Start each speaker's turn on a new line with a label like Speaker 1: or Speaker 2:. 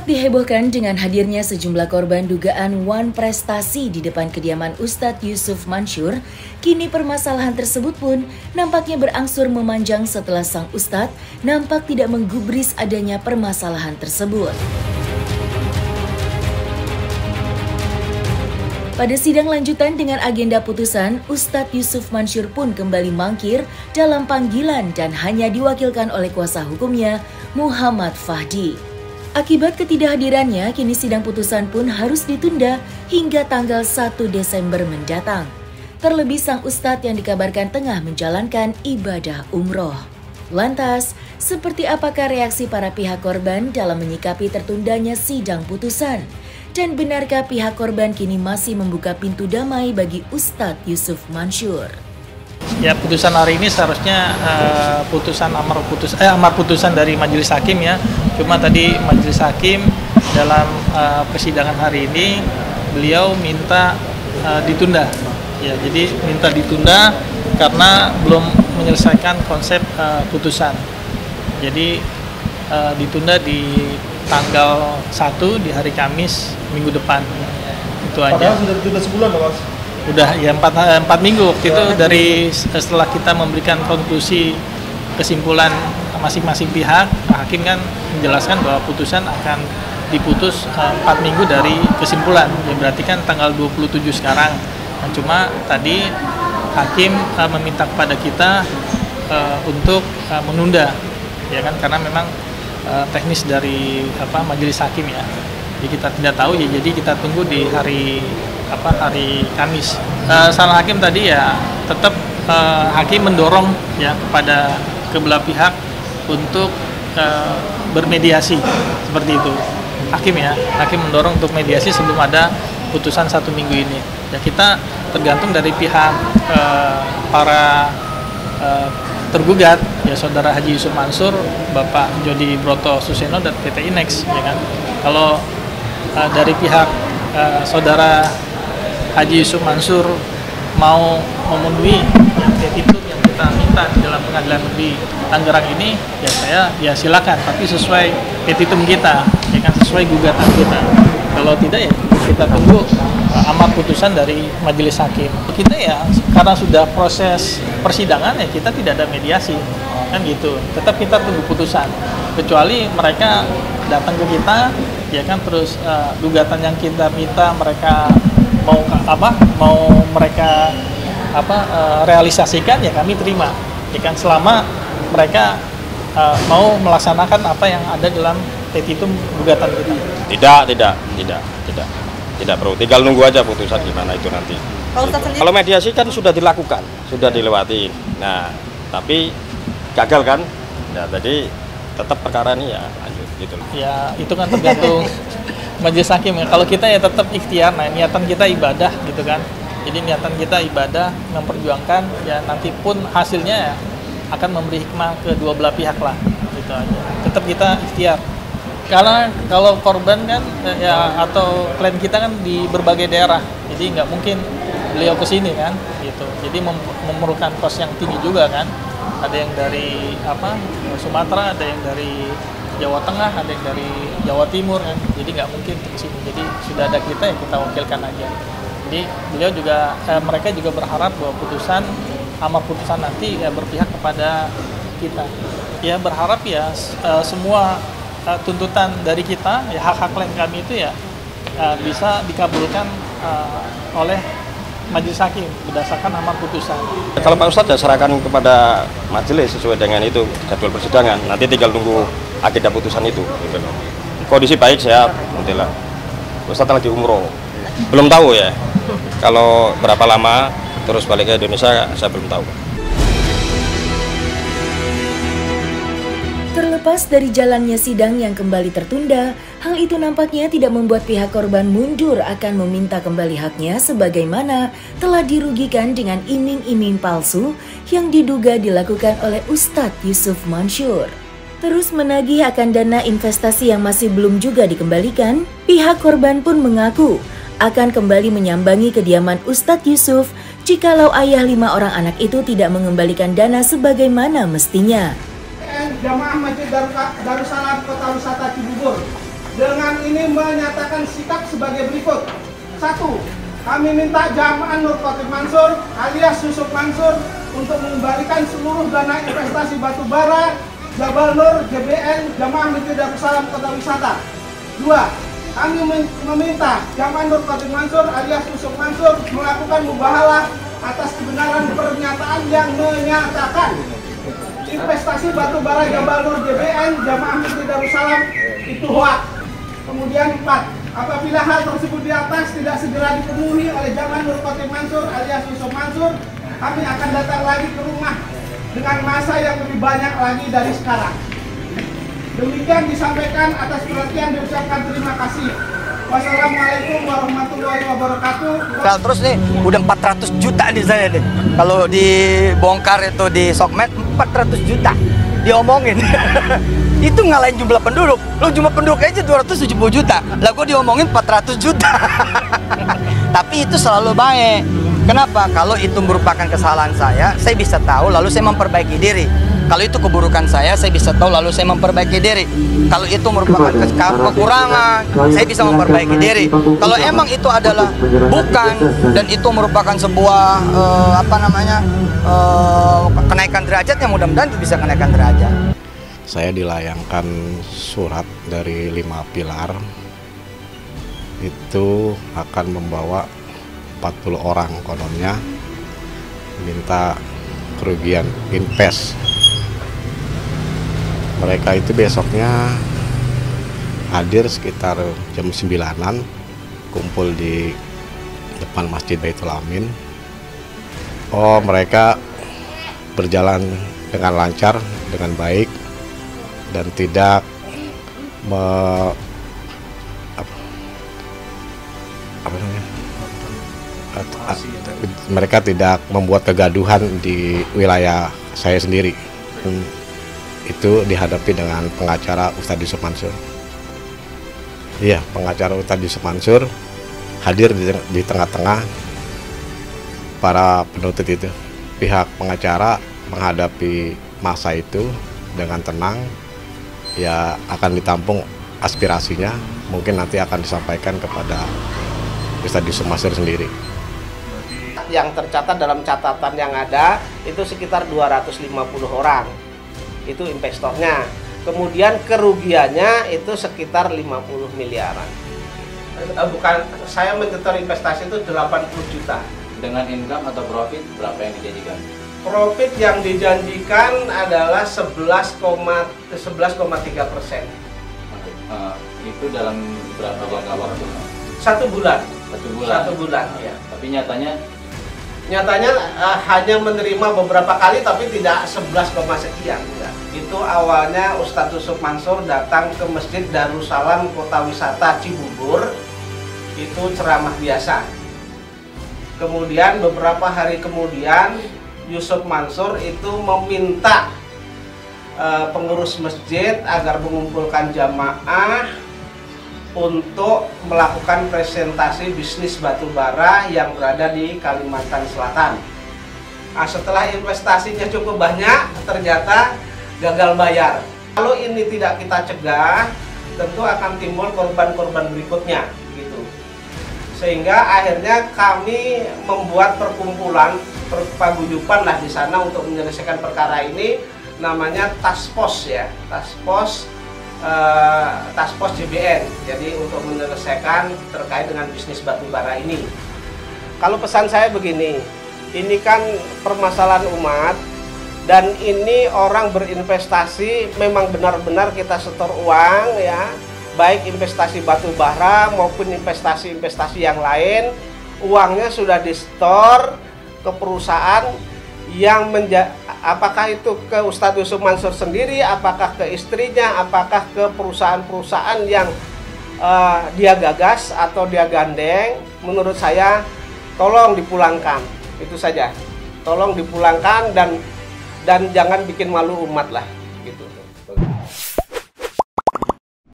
Speaker 1: Sempat dihebohkan dengan hadirnya sejumlah korban dugaan wan prestasi di depan kediaman Ustadz Yusuf Mansur, kini permasalahan tersebut pun nampaknya berangsur memanjang setelah sang Ustadz nampak tidak menggubris adanya permasalahan tersebut. Pada sidang lanjutan dengan agenda putusan, Ustadz Yusuf Mansur pun kembali mangkir dalam panggilan dan hanya diwakilkan oleh kuasa hukumnya, Muhammad Fahdi. Akibat ketidakhadirannya, kini sidang putusan pun harus ditunda hingga tanggal 1 Desember mendatang. Terlebih sang Ustadz yang dikabarkan tengah menjalankan ibadah umroh. Lantas, seperti apakah reaksi para pihak korban dalam menyikapi tertundanya sidang putusan? Dan benarkah pihak korban kini masih membuka pintu damai bagi Ustadz Yusuf Mansur?
Speaker 2: Ya, putusan hari ini seharusnya amar putusan dari majelis hakim ya. Cuma tadi majelis hakim dalam persidangan hari ini beliau minta ditunda. Ya, jadi minta ditunda karena belum menyelesaikan konsep putusan. Jadi ditunda di tanggal 1 di hari Kamis minggu depan. Itu aja.
Speaker 3: Padahal sudah ditunda sebulan loh, Mas.
Speaker 2: Udah ya 4 minggu waktu itu dari setelah kita memberikan konklusi kesimpulan masing-masing pihak, Pak Hakim kan menjelaskan bahwa putusan akan diputus 4 minggu dari kesimpulan. Ya berarti kan tanggal 27 sekarang. Nah, cuma tadi Hakim meminta kepada kita untuk menunda, ya kan, karena memang teknis dari majelis hakim ya. Jadi kita tidak tahu ya, jadi kita tunggu di hari Kamis. Salah hakim tadi ya tetap hakim mendorong ya kepada kebelah pihak untuk bermediasi seperti itu. Hakim mendorong untuk mediasi sebelum ada putusan 1 minggu ini. Ya kita tergantung dari pihak para tergugat ya, Saudara Haji Yusuf Mansur, Bapak Jody Broto Suseno dan PT Inex, ya kan. Kalau dari pihak Saudara Haji Yusuf Mansur mau memenuhi petitum yang kita minta di dalam Pengadilan Negeri Tangerang ini, ya saya silakan, tapi sesuai petitum kita, ya kan, sesuai gugatan kita. Kalau tidak ya kita tunggu amar putusan dari majelis hakim. Kita ya karena sudah proses persidangan ya kita tidak ada mediasi, kan gitu. Tetap kita tunggu putusan. Kecuali mereka datang ke kita, ya kan, terus gugatan yang kita minta mereka mau mereka realisasikan ya kami terima, ya kan, selama mereka mau melaksanakan apa yang ada dalam petitum gugatan kita.
Speaker 4: Tidak perlu, tinggal nunggu aja putusan gimana itu nanti. Kalau mediasi kan sudah dilakukan, sudah dilewati. Nah, tapi gagal kan? Nah, jadi tetap perkara ini ya lanjut gitu.
Speaker 2: Ya, itu kan tergantung majelis hakim ya. Kalau kita ya tetap ikhtiar, nah niatan kita ibadah gitu kan. Jadi niatan kita ibadah, memperjuangkan, ya nanti pun hasilnya ya akan memberi hikmah ke dua belah pihak lah, gitu aja. Tetap kita ikhtiar. Karena kalau korban kan ya atau klien kita kan di berbagai daerah, jadi nggak mungkin beliau ke sini kan, gitu. Jadi memerlukan kos yang tinggi juga kan. Ada yang dari Sumatera, ada yang dari Jawa Tengah, ada yang dari Jawa Timur kan. Jadi nggak mungkin ke sini. Jadi sudah ada kita yang kita wakilkan aja. Jadi beliau juga mereka juga berharap bahwa amar putusan nanti ya berpihak kepada kita. Ya berharap ya semua tuntutan dari kita, ya hak-hak klien kami itu ya bisa dikabulkan oleh majelis hakim berdasarkan amar putusan.
Speaker 4: Kalau Pak Ustadz ya serahkan kepada majelis sesuai dengan itu jadwal persidangan. Nanti tinggal tunggu agenda putusan itu. Gitu. Kondisi baik, sehat, alhamdulillah. Ustadz lagi umroh, belum tahu ya. Kalau berapa lama terus balik ke Indonesia saya belum tahu.
Speaker 1: Terlepas dari jalannya sidang yang kembali tertunda, hal itu nampaknya tidak membuat pihak korban mundur akan meminta kembali haknya sebagaimana telah dirugikan dengan iming-iming palsu yang diduga dilakukan oleh Ustadz Yusuf Mansur. Terus menagih akan dana investasi yang masih belum juga dikembalikan, pihak korban pun mengaku akan kembali menyambangi kediaman Ustadz Yusuf jikalau ayah 5 orang anak itu tidak mengembalikan dana sebagaimana mestinya.
Speaker 3: Jamaah Masjid Darussalam Kota Wisata Cibubur dengan ini menyatakan sikap sebagai berikut. 1. Kami minta Jamaah Nur Khotim Mansur alias Yusuf Mansur untuk mengembalikan seluruh dana investasi batubara Jabal Nur JBN Jamaah Masjid Darussalam Kota Wisata. 2. Kami meminta Jamaah Nur Khotim Mansur alias Yusuf Mansur melakukan mubahalah atas kebenaran pernyataan yang menyatakan investasi batubara Jabal Nur JBN Jamaah Masjid Darussalam itu hoaks. Kemudian 4. Apabila hal tersebut di atas tidak segera dipenuhi oleh Jamaah Nur Khotim Mansur alias Yusuf Mansur, kami akan datang lagi ke rumah dengan massa yang lebih banyak lagi dari sekarang. Demikian disampaikan, atas perhatian diucapkan terima kasih. Wassalamualaikum warahmatullahi wabarakatuh.
Speaker 5: Terus nih, udah 400 juta nih saya nih. Kalau dibongkar itu di Sokmed, 400 juta diomongin. Itu ngalahin jumlah penduduk. Lo jumlah penduduk aja 270 juta. Lah gue diomongin 400 juta. Tapi itu selalu baik. Kenapa? Kalau itu merupakan kesalahan saya bisa tahu lalu saya memperbaiki diri. Kalau itu keburukan saya bisa tahu lalu saya memperbaiki diri. Kalau itu merupakan kekurangan, saya bisa memperbaiki diri. Kalau emang itu adalah bukan dan itu merupakan sebuah kenaikan derajat, yang mudah-mudahan itu bisa kenaikan derajat.
Speaker 6: Saya dilayangkan surat dari 5 pilar, itu akan membawa 40 orang kononnya, minta kerugian invest. Mereka itu besoknya hadir sekitar jam 9-an, kumpul di depan Masjid Baitul Amin. Oh, mereka berjalan dengan lancar, dengan baik, dan tidak mereka tidak membuat kegaduhan di wilayah saya sendiri. Itu dihadapi dengan pengacara Ustadz Yusuf Mansur. Iya, pengacara Ustadz Yusuf Mansur hadir di tengah-tengah para penuntut itu. Pihak pengacara menghadapi masa itu dengan tenang, ya akan ditampung aspirasinya, mungkin nanti akan disampaikan kepada Ustadz Yusuf Mansur sendiri.
Speaker 7: Yang tercatat dalam catatan yang ada itu sekitar 250 orang. Itu investornya. Kemudian kerugiannya itu sekitar 50 miliaran. Bukan, saya menyetor investasi itu 80 juta.
Speaker 8: Dengan income atau profit berapa yang dijanjikan?
Speaker 7: Profit yang dijanjikan adalah 11,3%.
Speaker 8: Itu dalam berapa jangka waktu?
Speaker 7: 1 bulan.
Speaker 8: 1 bulan.
Speaker 7: 1 bulan, ya.
Speaker 8: Tapi nyatanya
Speaker 7: hanya menerima beberapa kali, tapi tidak 11, sekian. Enggak. Itu awalnya Ustadz Yusuf Mansur datang ke Masjid Darussalam Kota Wisata Cibubur, itu ceramah biasa. Kemudian beberapa hari kemudian Yusuf Mansur itu meminta pengurus masjid agar mengumpulkan jamaah untuk melakukan presentasi bisnis batubara yang berada di Kalimantan Selatan. Nah, setelah investasinya cukup banyak, ternyata gagal bayar. Kalau ini tidak kita cegah, tentu akan timbul korban-korban berikutnya, gitu. Sehingga akhirnya kami membuat perkumpulan, paguyuban lah di sana untuk menyelesaikan perkara ini, namanya Task Force ya, Task Force JBN. Jadi untuk menyelesaikan terkait dengan bisnis batubara ini. Kalau pesan saya begini, ini kan permasalahan umat, dan ini orang berinvestasi memang benar-benar kita setor uang ya, baik investasi batubara maupun investasi-investasi yang lain, uangnya sudah disetor ke perusahaan yang apakah itu ke Ustadz Yusuf Mansur sendiri, apakah ke istrinya, apakah ke perusahaan-perusahaan yang dia gagas atau dia gandeng. Menurut saya tolong dipulangkan, itu saja. Tolong dipulangkan dan jangan bikin malu umat lah.